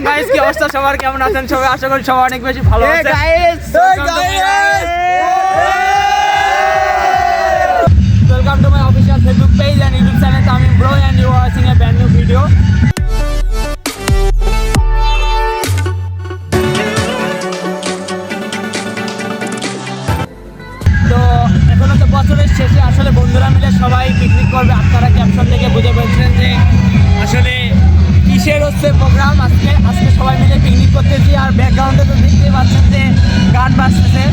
আসসালাম গাইস, কি অবস্থা সবার, কেমন আছেন সবাই? আশা করি সবাই অনেক বেশি ভালো আছেন। Welcome to my official Facebook page and YouTube channel Tamim bro and you are watching a brand new video. তো এখন তো বছরের শেষে আসলে বন্ধুরা মিলে সবাই পিকনিক করবে। আপনারা ক্যাপশন থেকে বুঝে পেরেছেন যে আসলে কিসের হচ্ছে প্রোগ্রাম। আজকে সবাই মিলে পিকনিক করতেছি, আর ব্যাকগ্রাউন্ডে তো দেখতেই পাচ্ছেন যে গান বাজতেছে।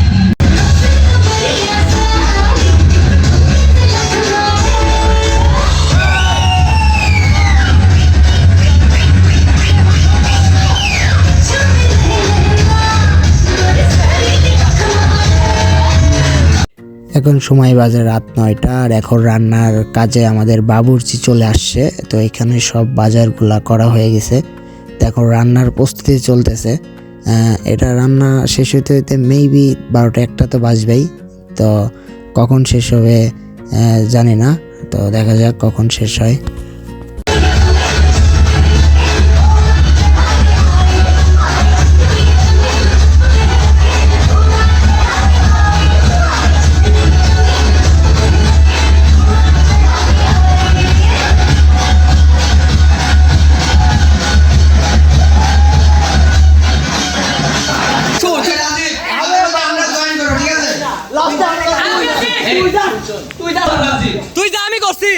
এখন সময় বাজে রাত 9টা, আর এখন রান্নার কাজে আমাদের বাবুর্চি চলে আসছে। তো এখানে সব বাজারগুলা করা হয়ে গেছে। তো এখন রান্নার প্রস্তুতি চলতেছে। এটা রান্না শেষ হইতে হইতে মেবি 12টা-1টা তো বাজবেই। তো কখন শেষ হবে জানি না, তো দেখা যাক কখন শেষ হয়। তুই যা, আমি করছি।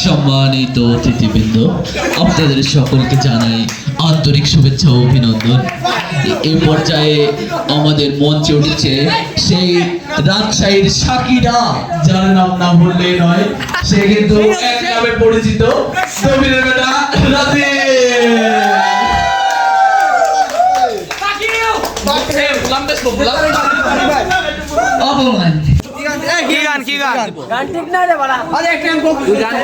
সম্মানিত অতিথিবৃন্দ, আপনাদের সকলকে জানাই আন্তরিক শুভেচ্ছা ও অভিনন্দন। এই পর্যায়ে আমাদের মঞ্চে উঠেছে সেই রাজশাহীর সাকিরা, যার নাম না বললেই নয়, সে কিন্তু এক নামে পরিচিত, কবিরের বেটা রাজি। কি গান ঠিক না রে বাড়া। আরে একটা গান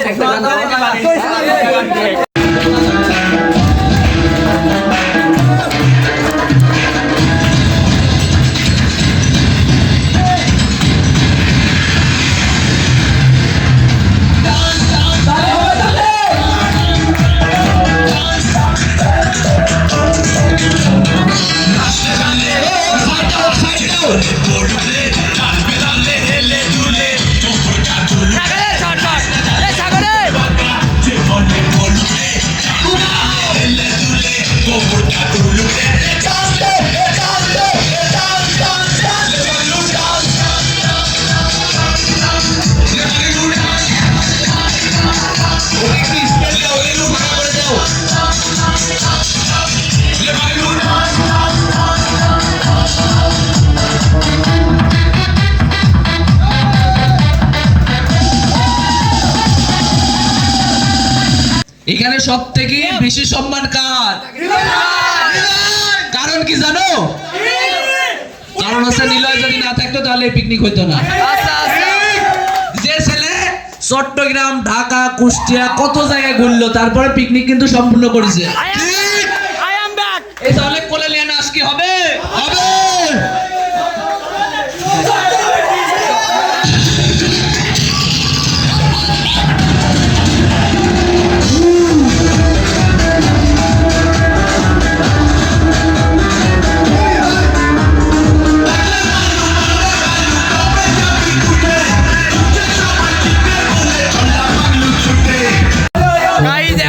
এখানে সব থেকে বেশি সম্মান কার? কারণ কি জানো? কারণ হচ্ছে নিলয় যদি না থাকতো তাহলে পিকনিক হইতো না। যে ছেলে চট্টগ্রাম, ঢাকা, কুষ্টিয়া কত জায়গায় ঘুরলো, তারপরে পিকনিক কিন্তু সম্পূর্ণ করেছে। এই তাহলে কোলে নিয়ে নাচ কি হবে? হবে।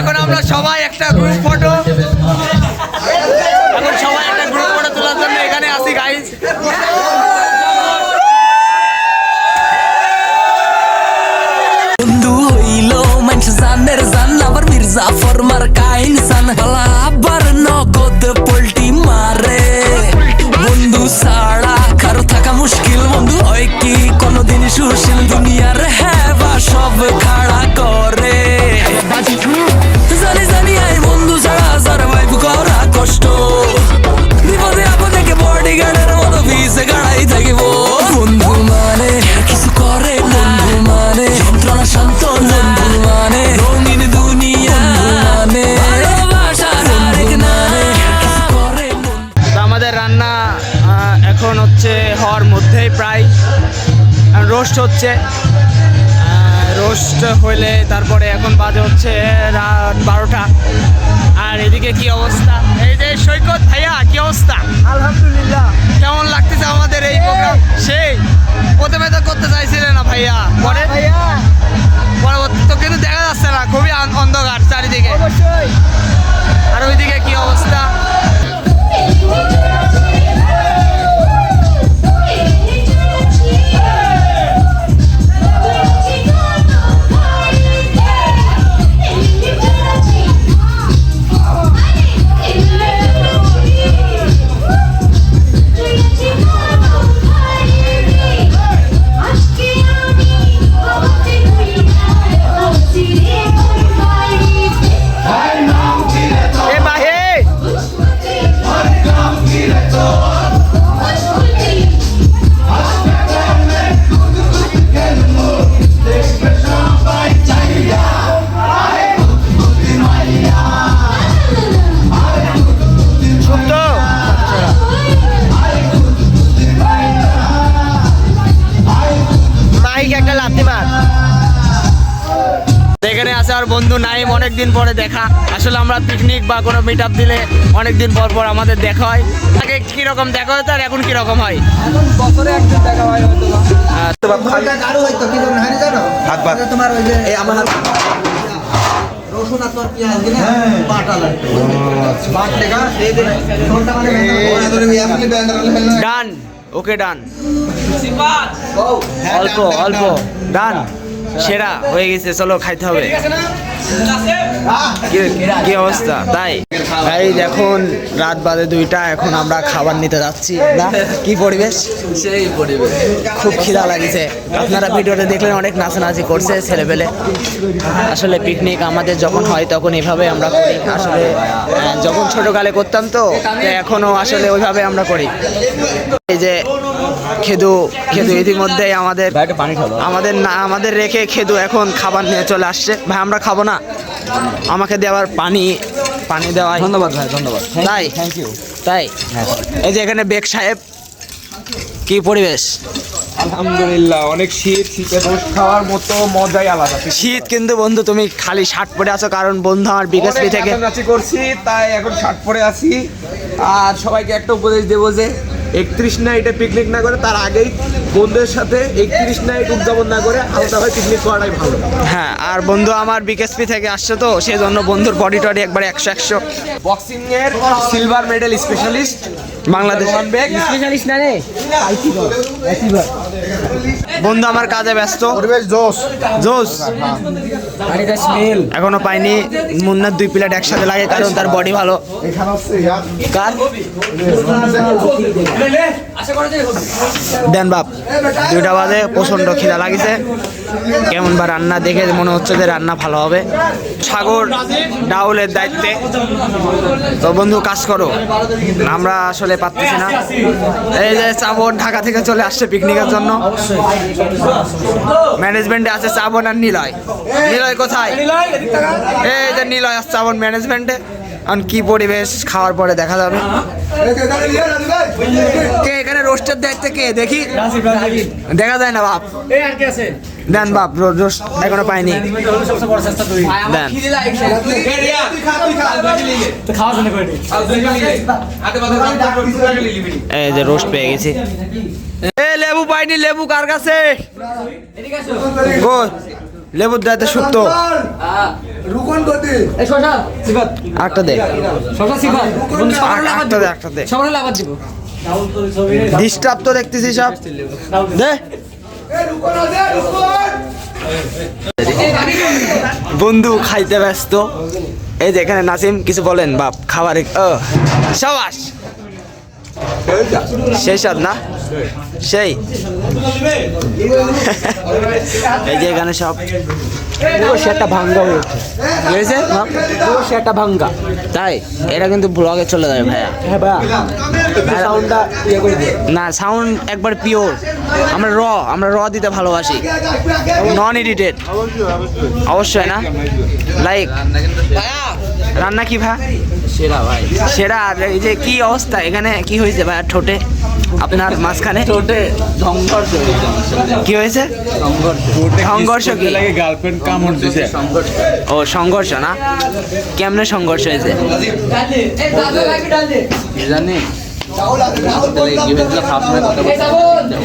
এখন আমরা সবাই একটা গ্রুপ ফটো তোলার জন্য এখানে আসি গাইজ। বন্ধু হইল মানুষ জানের জান, আবার মির্জা ফরমার কাইন সান, আবার নগদ পোল্টি মারে। বন্ধু ছাড়া কারো থাকা মুশকিল, বন্ধু হয় কি কোনদিন সুশীল, দুনিয়ার হেবা সব খাড়া করে। জানি জানি আই বন্ধু ছাড়া সারভাইভ করা কষ্ট, বিপদে আপদে বডিগার্ডের মতো ভিসে গাড়াই থাকিব। বন্ধু মানে কিছু করে, বন্ধু মানে যন্ত্রণা শান্ত, বন্ধু মানে রঙিন দুনিয়া, মানে মধ্যেই প্রায় রোস্ট হচ্ছে। রোস্ট হইলে তারপরে এখন বাজে হচ্ছে রাত 12টা। আর এদিকে কি অবস্থা, এই যে সৈকত ভাইয়া কি অবস্থা? আলহামদুলিল্লাহ। কেমন লাগতেছে আমাদের এই প্রোগ্রাম? সেই প্রথমে তো করতে চাইছিলেন না ভাইয়া, পরে ভাইয়া পরবর্তী তো কিন্তু দেখা যাচ্ছে না, খুবই অন্ধকার চারিদিকে। অবশ্যই। আর ওইদিকে কি অবস্থা? এ বাহে সুপ্ত মাইক একটা লাথি মার। এখানে আছে আর বন্ধু নাইম, অনেকদিন পরে দেখা। আসলে আমরা পিকনিক বা কোনো মিট আপ দিলে অনেকদিন পর পর আমাদের দেখা হয়। আগে কিরকম দেখা হতো আর এখন কিরকম হয়? এখন বছরে একদিন দেখা হয় হয়তো বা। ওইটা কারো হয়তো কি করুন হানি জানো হাত বাদ তোমার ওই যে এই আমার হাত রসুন আর তোর পেঁয়াজ দিলে বাটা লাগবে বাট লেগা দে দে কোনটা মানে ওরা ধরে এমনি ব্যান্ডার হলো ডান, ওকে ডান, অল্প অল্প ডান, সেরা হয়ে গেছে। চলো খাইতে হবে। কি অবস্থা? তাই ভাই দেখুন রাত বাজে 2টা, এখন আমরা খাবার নিতে যাচ্ছি না? কি পরিবেশ, সেই পরিবেশ। খুব খিদা লাগিছে। আপনারা ভিডিওতে দেখলেন অনেক নাচানাচি করছে ছেলেপেলে। আসলে পিকনিক আমাদের যখন হয় তখন এভাবে আমরা করি। আসলে যখন ছোটকালে করতাম তো এখনো আসলে ওইভাবে আমরা করি। এই যে খেদু ইতিমধ্যেই আমাদের রেখে খেদু এখন খাবার নিয়ে চলে আসছে। ভাই আমরা খাবো না, আমাকে দেওয়ার পানি দেওয়া। ধন্যবাদ ভাই ধন্যবাদ তাই থ্যাংক ইউ তাই এই যে এখানে বেগ সাহেব, কি পরিবেশ? আলহামদুলিল্লাহ, অনেক শীতে রোস্ট খাওয়ার মতো মজাই আলাদা। শীত কিন্তু বন্ধু তুমি খালি শার্ট পরে আছো, কারণ বন্ধু আমার বিকেএসপি থেকে নাচানাচি করছি তাই এখন শার্ট পরে আছি। আর সবাইকে একটা উপদেশ দেবো যে 31 নাইটে পিকনিক না করে তার আগেই বন্ধুদের সাথে 31 নাইট উদযাপন না করে আলাদাভাবে পিকনিক করাটাই ভালো। হ্যাঁ, আর বন্ধু আমার বিকেএসপি থেকে আসছে তো সেই জন্য বন্ধুর বডি টডি একবারে 100 বক্সিং এর silver medal specialist Bangladesh. Specialist না রে, বন্ধু আমার কাজে ব্যস্ত। পরিবেশ জোস জোস আর এটা স্মেল। এখনো পাইনি। মুন্নার 2 প্লেট একসাথে লাগে কারণ তার বডি ভালো। এখানে আছে ইয়ার কার দেন বাপ, 2টা বাজে, প্রচন্ড খিদা লাগিছে। কেমন বা রান্না দেখে মনে হচ্ছে যে রান্না ভালো হবে। সাগর ডাউলের দায়িত্বে তো বন্ধু কাজ করো, আমরা আসলে পারতেছি না। এই যে চাবন ঢাকা থেকে চলে আসছে পিকনিকের জন্য। ম্যানেজমেন্টে আছে চাবন আর নিলয়। নিলয় কোথায়? এই যে নিলয় আর চাবন ম্যানেজমেন্টে। এখন কি পরিবেশ খাওয়ার পরে দেখা যাবে। কে এখানে রোস্টের দায়িত্বে কে দেখি? দেখা যায় না বাপ। দেন বাপ, রোস্ট এখনো পাইনি। দেন এই যে রোস্ট পেয়ে গেছি। এ লেবু পাইনি, লেবু কার কাছে? কই লেবুর দায়িত্বে সুপ্ত। রুকন গতি একটা দে, একটা দে। ডিস্টার্ব তো দেখতেছি সব। দে বন্ধু খাইতে ব্যস্ত। এই যে এখানে নাসিম, কিছু বলেন বাপ খাবারে? সাবাস, সেই স্বাদ না সেই। এই যে এখানে সব সেটা ভাঙ্গা হয়েছে, সেটা ভাঙ্গা। তাই এটা কিন্তু ব্লগে চলে যাবে ভাইয়া। হ্যাঁ ভাইয়া, সাউন্ডটা না, সাউন্ড একবার পিওর। আমরা র দিতে ভালোবাসি, নন এডিটেড। অবশ্যই না, লাইক রান্না কি ভাই? সেরা ভাই, সেরা। আর এই যে কি অবস্থা এখানে কি হয়েছে ভাই ঠোঁটে? আপনার মাঝখানে ছোটে সংঘর্ষ হয়েছে আমার সাথে। কি হয়েছে? সংঘর্ষ কি? গার্লফ্রেন্ড কামড় দিছে। ও সংঘর্ষ না, কেমনে সংঘর্ষ হয়েছে? কি জানি? গিভেন্সলা ফার্স্ট কথা বলতে